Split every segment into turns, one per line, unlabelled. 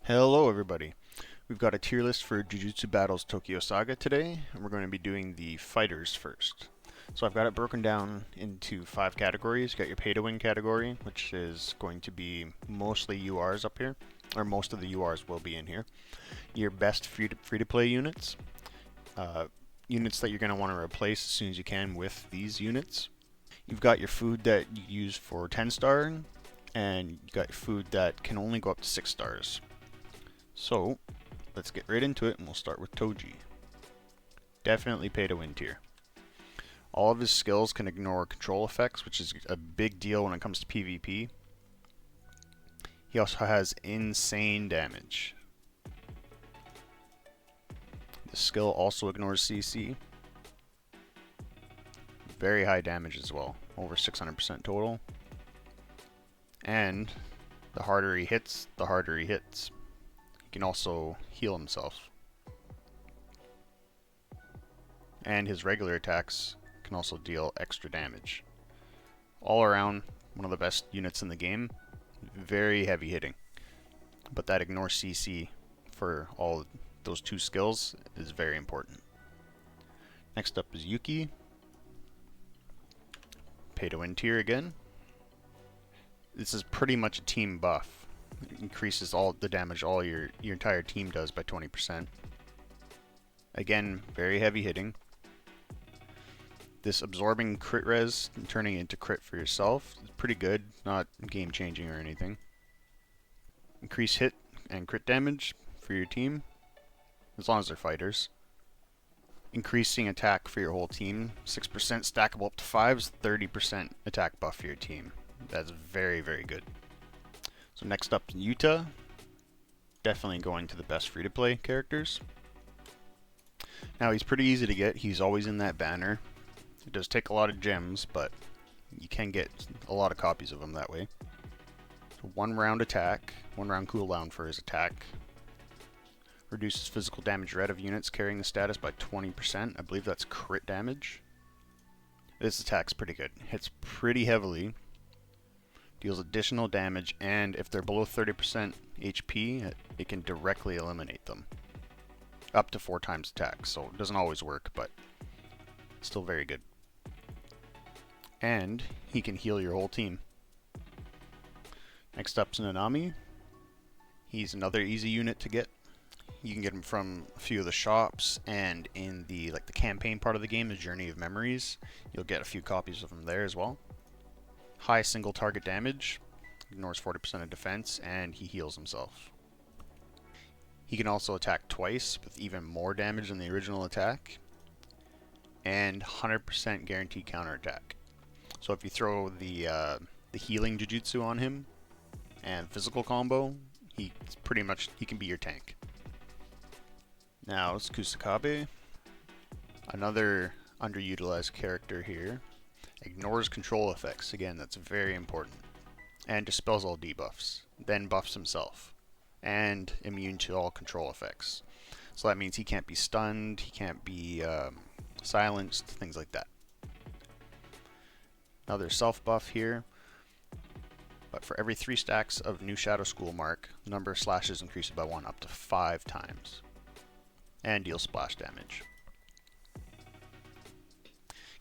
Hello everybody. We've got a tier list for Jujutsu Battles Tokyo Saga today, and we're going to be doing the fighters first. So I've got it broken down into 5 categories. You've got your pay to win category, which is going to be mostly URs up here, or most of the URs will be in here. Your best free to play units, uh, units that you're going to want to replace as soon as you can with these units. You've got your food that you use for 10 star, and you've got your food that can only go up to 6 stars. So, let's get right into it and we'll start with Toji. Definitely pay to win tier. All of his skills can ignore control effects, which is a big deal when it comes to PvP. He also has insane damage. The skill also ignores CC. Very high damage as well, over 600% total. And the harder he hits, the harder he hits. He can also heal himself. And his regular attacks can also deal extra damage. All around, one of the best units in the game. Very heavy hitting. But that ignore CC for all those 2 skills is very important. Next up is Yuki. Pay to win tier again. This is pretty much a team buff. It increases all the damage all your entire team does by 20%. Again, very heavy hitting. This absorbing crit res and turning it into crit for yourself is pretty good, not game changing or anything. Increase hit and crit damage for your team, as long as they're fighters. Increasing attack for your whole team, 6% stackable up to 5 is 30% attack buff for your team. That's very, very good. So next up, Yuta. Definitely going to the best free-to-play characters. Now he's pretty easy to get, he's always in that banner. It does take a lot of gems, but you can get a lot of copies of him that way. So 1 round attack, 1 round cooldown for his attack. Reduces physical damage read of units carrying the status by 20%. I believe that's crit damage. This attack's pretty good. Hits pretty heavily. Deals additional damage, and if they're below 30% HP, it can directly eliminate them. Up to 4 times attack, so it doesn't always work, but still very good. And he can heal your whole team. Next up's Nanami. He's another easy unit to get. You can get him from a few of the shops, and in the campaign part of the game, the Journey of Memories, you'll get a few copies of him there as well. High single target damage, ignores 40% of defense, and he heals himself. He can also attack twice with even more damage than the original attack, and 100% guaranteed counterattack. So if you throw the healing Jujutsu on him and physical combo, he can be your tank. Now it's Kusakabe, another underutilized character here. Ignores control effects, again that's very important. And dispels all debuffs, then buffs himself. And immune to all control effects. So that means he can't be stunned, he can't be silenced, things like that. Another self buff here. But for every 3 stacks of new Shadow School mark, the number of slashes increases by 1 up to 5 times. And deals splash damage.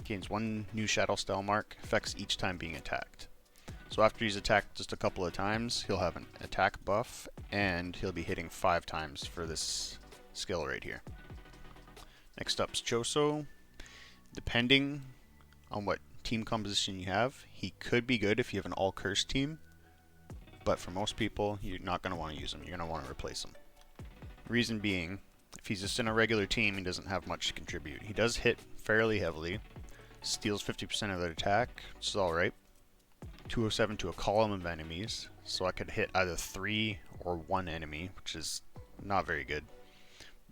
Gains 1 new Shadow Style mark, affects each time being attacked. So after he's attacked just a couple of times, he'll have an attack buff, and he'll be hitting 5 times for this skill right here. Next up's Choso. Depending on what team composition you have, he could be good if you have an all-curse team, but for most people, you're not going to want to use him. You're going to want to replace him. Reason being, if he's just in a regular team, he doesn't have much to contribute. He does hit fairly heavily, steals 50% of their attack, which is alright. 207 to a column of enemies, so I could hit either 3 or 1 enemy, which is not very good.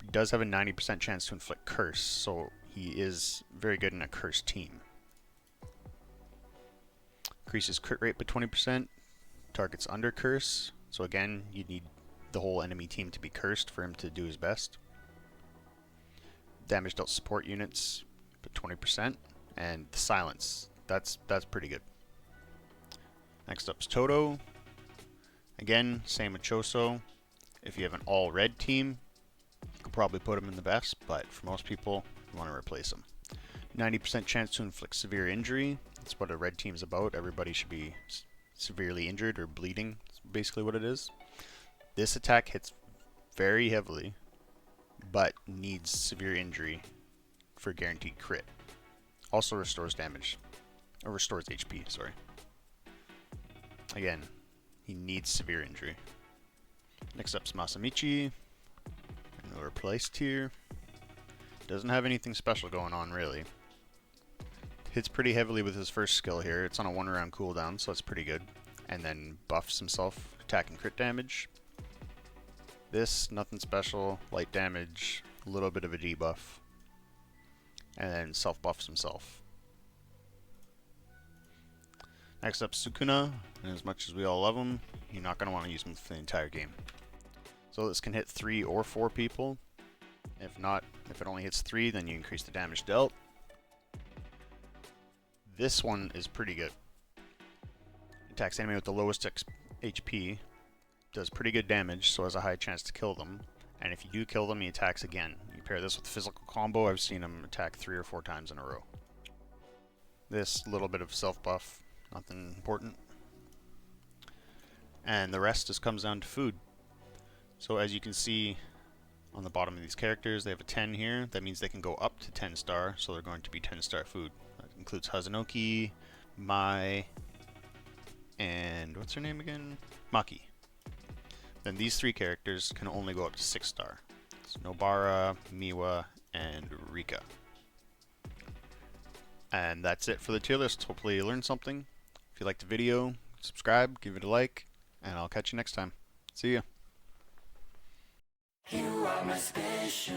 He does have a 90% chance to inflict curse, so he is very good in a curse team. Increases crit rate by 20%, targets under curse, so again, you need the whole enemy team to be cursed for him to do his best. Damage dealt support units by 20%, and the silence, that's pretty good. Next up is Toto. Again, same with Choso. If you have an all red team, you could probably put them in the best, but for most people, you want to replace them. 90% chance to inflict severe injury. That's what a red team is about. Everybody should be severely injured or bleeding. That's basically what it is. This attack hits very heavily, but needs severe injury for guaranteed crit. Also restores damage. Or restores HP, sorry. Again, he needs severe injury. Next up's Masamichi. And we're placed here. Doesn't have anything special going on, really. Hits pretty heavily with his first skill here. It's on a 1-round cooldown, so that's pretty good. And then buffs himself, attack and crit damage. This, nothing special, light damage, a little bit of a debuff. And then self-buffs himself. Next up, Sukuna, and as much as we all love him, you're not going to want to use him for the entire game. So this can hit 3 or 4 people. If not, if it only hits 3, then you increase the damage dealt. This one is pretty good. Attacks enemy with the lowest HP, does pretty good damage, so has a high chance to kill them. And if you do kill them, he attacks again. You pair this with physical combo, I've seen him attack 3 or 4 times in a row. This little bit of self-buff, nothing important. And the rest just comes down to food. So as you can see on the bottom of these characters, they have a 10 here. That means they can go up to 10 star, so they're going to be 10 star food. That includes Hazanoki, Mai, and what's her name again? Maki. Then these 3 characters can only go up to 6 star. It's Nobara, Miwa, and Rika. And that's it for the tier list. Hopefully you learned something. If you liked the video, subscribe, give it a like, and I'll catch you next time. See ya. You are my special.